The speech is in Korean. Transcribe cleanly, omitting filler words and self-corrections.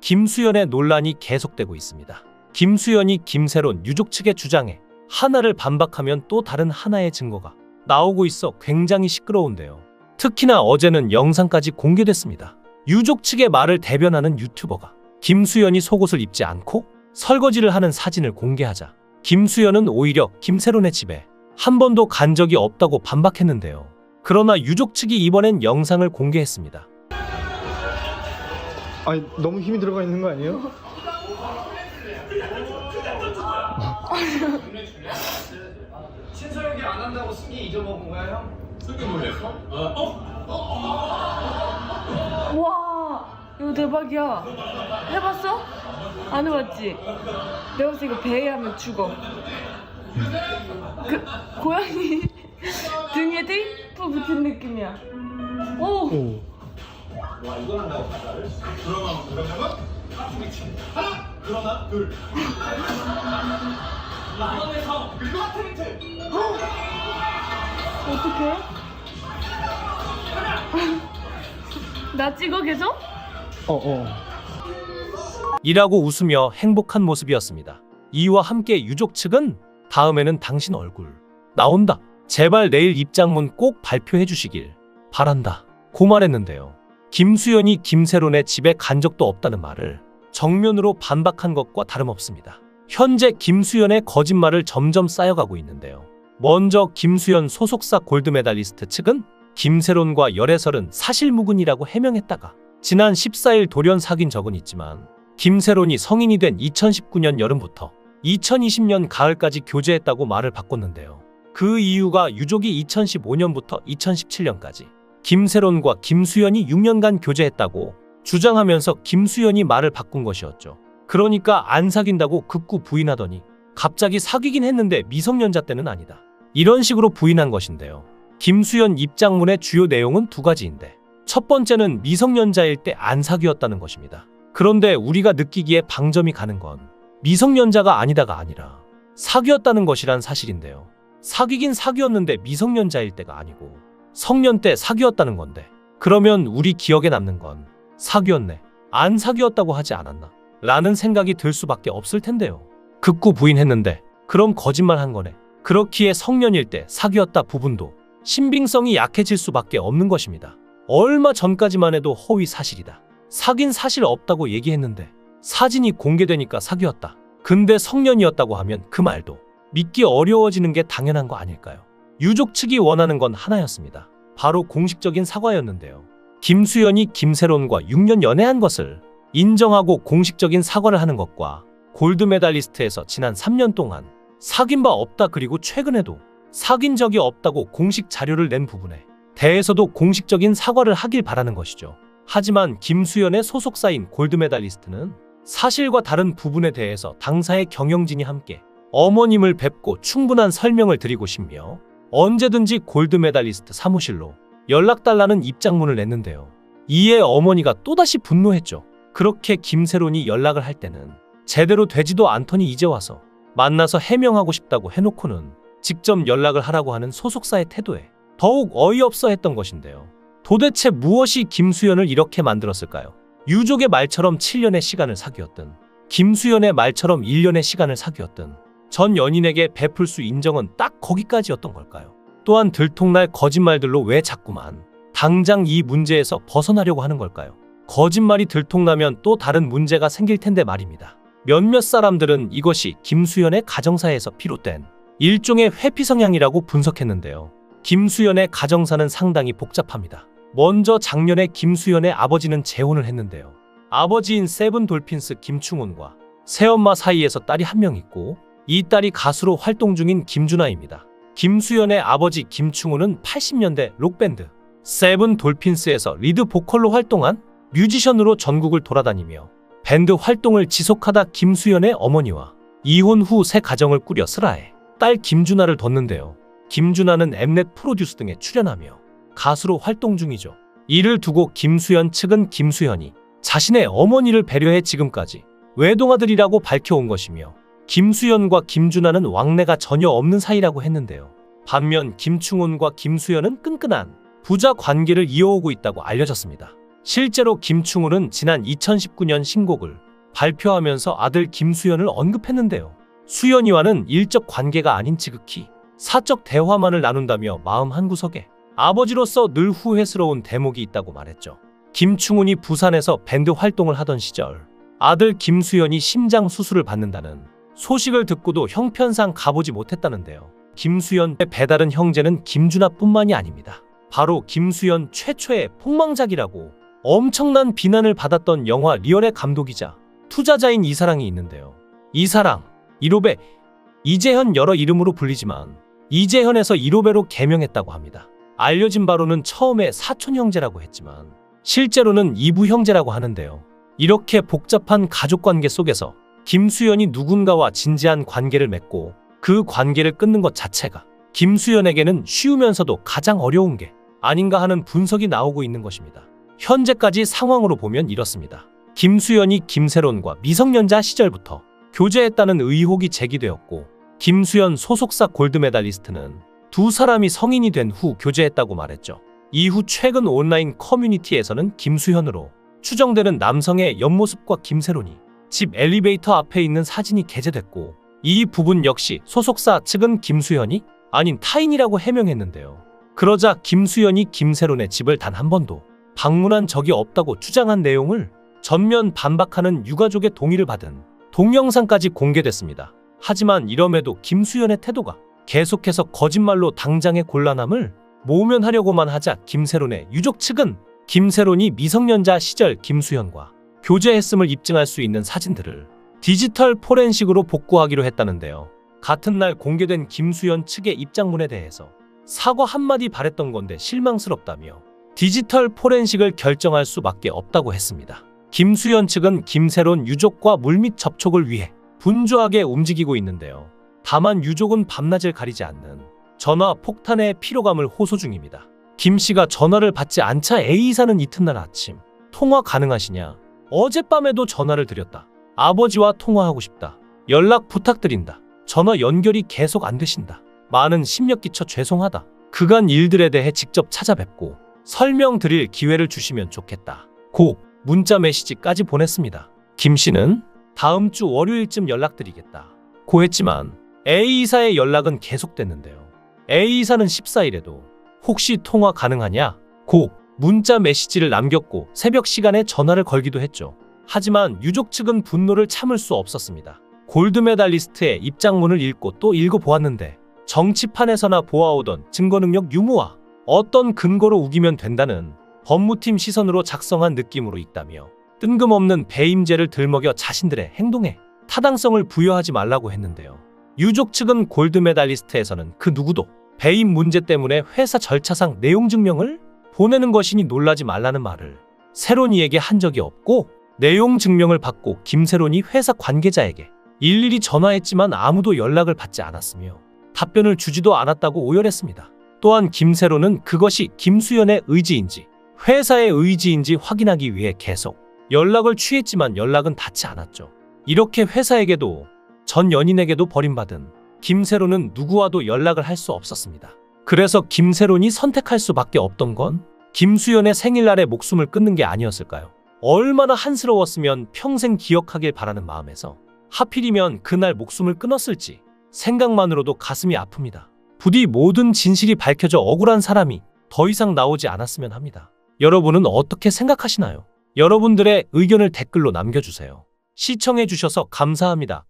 김수현의 논란이 계속되고 있습니다. 김수현이 김세론 유족 측의 주장에 하나를 반박하면 또 다른 하나의 증거가 나오고 있어 굉장히 시끄러운데요. 특히나 어제는 영상까지 공개됐습니다. 유족 측의 말을 대변하는 유튜버가 김수현이 속옷을 입지 않고 설거지를 하는 사진을 공개하자 김수현은 오히려 김세론의 집에 한 번도 간 적이 없다고 반박했는데요. 그러나 유족 측이 이번엔 영상을 공개했습니다. 아니 너무 힘이 들어가 있는 거 아니에요? 신서영이 안 한다고 승기 잊어먹은 거야 형? 승기 놀랬어? 와 이거 대박이야. 해봤어? 안 해봤지? 내가 봤을 때 이거 배에 하면 죽어. 그 고양이 등에 테이프 붙인 느낌이야. 오. 와 이걸 한다고 가사를? 그러면 하나 그러나 둘 이번에서 그리고 하트리트 어떡해? 나 찍어 계속? 이라고 웃으며 행복한 모습이었습니다. 이와 함께 유족 측은 다음에는 당신 얼굴 나온다. 제발 내일 입장문 꼭 발표해 주시길 바란다. 고 말했는데요. 김수현이 김세론의 집에 간 적도 없다는 말을 정면으로 반박한 것과 다름없습니다. 현재 김수현의 거짓말을 점점 쌓여가고 있는데요. 먼저 김수현 소속사 골드메달리스트 측은 김세론과 열애설은 사실무근이라고 해명했다가 지난 14일 돌연 사귄 적은 있지만 김세론이 성인이 된 2019년 여름부터 2020년 가을까지 교제했다고 말을 바꿨는데요. 그 이유가 유족이 2015년부터 2017년까지 김세론과 김수현이 6년간 교제했다고 주장하면서 김수현이 말을 바꾼 것이었죠. 그러니까 안 사귄다고 극구 부인하더니 갑자기 사귀긴 했는데 미성년자 때는 아니다. 이런 식으로 부인한 것인데요. 김수현 입장문의 주요 내용은 두 가지인데 첫 번째는 미성년자일 때 안 사귀었다는 것입니다. 그런데 우리가 느끼기에 방점이 가는 건 미성년자가 아니다가 아니라 사귀었다는 것이란 사실인데요. 사귀긴 사귀었는데 미성년자일 때가 아니고 성년 때 사귀었다는 건데 그러면 우리 기억에 남는 건 사귀었네, 안 사귀었다고 하지 않았나 라는 생각이 들 수밖에 없을 텐데요. 극구 부인했는데 그럼 거짓말 한 거네. 그렇기에 성년일 때 사귀었다 부분도 신빙성이 약해질 수밖에 없는 것입니다. 얼마 전까지만 해도 허위 사실이다, 사귄 사실 없다고 얘기했는데 사진이 공개되니까 사귀었다. 근데 성년이었다고 하면 그 말도 믿기 어려워지는 게 당연한 거 아닐까요? 유족 측이 원하는 건 하나였습니다. 바로 공식적인 사과였는데요. 김수현이 김세론과 6년 연애한 것을 인정하고 공식적인 사과를 하는 것과 골드메달리스트에서 지난 3년 동안 사귄 바 없다, 그리고 최근에도 사귄 적이 없다고 공식 자료를 낸 부분에 대해서도 공식적인 사과를 하길 바라는 것이죠. 하지만 김수현의 소속사인 골드메달리스트는 사실과 다른 부분에 대해서 당사의 경영진이 함께 어머님을 뵙고 충분한 설명을 드리고 싶며 언제든지 골드메달리스트 사무실로 연락달라는 입장문을 냈는데요. 이에 어머니가 또다시 분노했죠. 그렇게 김세론이 연락을 할 때는 제대로 되지도 않더니 이제 와서 만나서 해명하고 싶다고 해놓고는 직접 연락을 하라고 하는 소속사의 태도에 더욱 어이없어 했던 것인데요. 도대체 무엇이 김수현을 이렇게 만들었을까요? 유족의 말처럼 7년의 시간을 사귀었든 김수현의 말처럼 1년의 시간을 사귀었든 전 연인에게 베풀 수 인정은 딱 거기까지였던 걸까요? 또한 들통날 거짓말들로 왜 자꾸만 당장 이 문제에서 벗어나려고 하는 걸까요? 거짓말이 들통나면 또 다른 문제가 생길 텐데 말입니다. 몇몇 사람들은 이것이 김수현의 가정사에서 비롯된 일종의 회피 성향이라고 분석했는데요. 김수현의 가정사는 상당히 복잡합니다. 먼저 작년에 김수현의 아버지는 재혼을 했는데요. 아버지인 세븐돌핀스 김충훈과 새엄마 사이에서 딸이 한 명 있고 이 딸이 가수로 활동 중인 김준하입니다. 김수현의 아버지 김충훈은 80년대 록밴드 세븐돌핀스에서 리드 보컬로 활동한 뮤지션으로 전국을 돌아다니며 밴드 활동을 지속하다 김수현의 어머니와 이혼 후 새 가정을 꾸려 슬아의 딸 김준하를 뒀는데요. 김준하는 엠넷 프로듀스 등에 출연하며 가수로 활동 중이죠. 이를 두고 김수현 측은 김수현이 자신의 어머니를 배려해 지금까지 외동아들이라고 밝혀온 것이며 김수현과 김준하는 왕래가 전혀 없는 사이라고 했는데요. 반면 김충훈과 김수현은 끈끈한 부자 관계를 이어오고 있다고 알려졌습니다. 실제로 김충울은 지난 2019년 신곡을 발표하면서 아들 김수현을 언급했는데요. 수현이와는 일적 관계가 아닌 지극히 사적 대화만을 나눈다며 마음 한구석에 아버지로서 늘 후회스러운 대목이 있다고 말했죠. 김충훈이 부산에서 밴드 활동을 하던 시절 아들 김수현이 심장 수술을 받는다는 소식을 듣고도 형편상 가보지 못했다는데요. 김수현의 배다른 형제는 김준하뿐만이 아닙니다. 바로 김수현 최초의 폭망작이라고 엄청난 비난을 받았던 영화 리얼의 감독이자 투자자인 이사랑이 있는데요. 이사랑, 이로배, 이재현 여러 이름으로 불리지만 이재현에서 이로배로 개명했다고 합니다. 알려진 바로는 처음에 사촌 형제라고 했지만 실제로는 이부 형제라고 하는데요. 이렇게 복잡한 가족관계 속에서 김수현이 누군가와 진지한 관계를 맺고 그 관계를 끊는 것 자체가 김수현에게는 쉬우면서도 가장 어려운 게 아닌가 하는 분석이 나오고 있는 것입니다. 현재까지 상황으로 보면 이렇습니다. 김수현이 김세론과 미성년자 시절부터 교제했다는 의혹이 제기되었고 김수현 소속사 골드메달리스트는 두 사람이 성인이 된 후 교제했다고 말했죠. 이후 최근 온라인 커뮤니티에서는 김수현으로 추정되는 남성의 옆모습과 김세론이 집 엘리베이터 앞에 있는 사진이 게재됐고 이 부분 역시 소속사 측은 김수현이 아닌 타인이라고 해명했는데요. 그러자 김수현이 김세론의 집을 단 한 번도 방문한 적이 없다고 주장한 내용을 전면 반박하는 유가족의 동의를 받은 동영상까지 공개됐습니다. 하지만 이럼에도 김수현의 태도가 계속해서 거짓말로 당장의 곤란함을 모면하려고만 하자 김세론의 유족 측은 김세론이 미성년자 시절 김수현과 교제했음을 입증할 수 있는 사진들을 디지털 포렌식으로 복구하기로 했다는데요. 같은 날 공개된 김수현 측의 입장문에 대해서 사과 한마디 바랬던 건데 실망스럽다며 디지털 포렌식을 결정할 수밖에 없다고 했습니다. 김수현 측은 김세론 유족과 물밑 접촉을 위해 분주하게 움직이고 있는데요. 다만 유족은 밤낮을 가리지 않는 전화 폭탄의 피로감을 호소 중입니다. 김 씨가 전화를 받지 않자 A이사는 이튿날 아침 통화 가능하시냐? 어젯밤에도 전화를 드렸다. 아버지와 통화하고 싶다. 연락 부탁드린다. 전화 연결이 계속 안 되신다. 많은 심력 끼쳐 죄송하다. 그간 일들에 대해 직접 찾아뵙고 설명드릴 기회를 주시면 좋겠다. 고 문자 메시지까지 보냈습니다. 김 씨는 다음 주 월요일쯤 연락드리겠다 고 했지만 A이사의 연락은 계속됐는데요. A이사는 14일에도 혹시 통화 가능하냐 고 문자 메시지를 남겼고 새벽 시간에 전화를 걸기도 했죠. 하지만 유족 측은 분노를 참을 수 없었습니다. 골드메달리스트의 입장문을 읽고 또 읽어보았는데 정치판에서나 보아오던 증거능력 유무와 어떤 근거로 우기면 된다는 법무팀 시선으로 작성한 느낌으로 있다며 뜬금없는 배임죄를 들먹여 자신들의 행동에 타당성을 부여하지 말라고 했는데요. 유족 측은 골드메달리스트에서는 그 누구도 배임 문제 때문에 회사 절차상 내용 증명을 보내는 것이니 놀라지 말라는 말을 세론이에게 한 적이 없고 내용 증명을 받고 김세론이 회사 관계자에게 일일이 전화했지만 아무도 연락을 받지 않았으며 답변을 주지도 않았다고 오열했습니다. 또한 김세론은 그것이 김수현의 의지인지 회사의 의지인지 확인하기 위해 계속 연락을 취했지만 연락은 닿지 않았죠. 이렇게 회사에게도 전 연인에게도 버림받은 김세론은 누구와도 연락을 할 수 없었습니다. 그래서 김세론이 선택할 수밖에 없던 건 김수현의 생일날에 목숨을 끊는 게 아니었을까요? 얼마나 한스러웠으면 평생 기억하길 바라는 마음에서 하필이면 그날 목숨을 끊었을지 생각만으로도 가슴이 아픕니다. 부디 모든 진실이 밝혀져 억울한 사람이 더 이상 나오지 않았으면 합니다. 여러분은 어떻게 생각하시나요? 여러분들의 의견을 댓글로 남겨주세요. 시청해주셔서 감사합니다.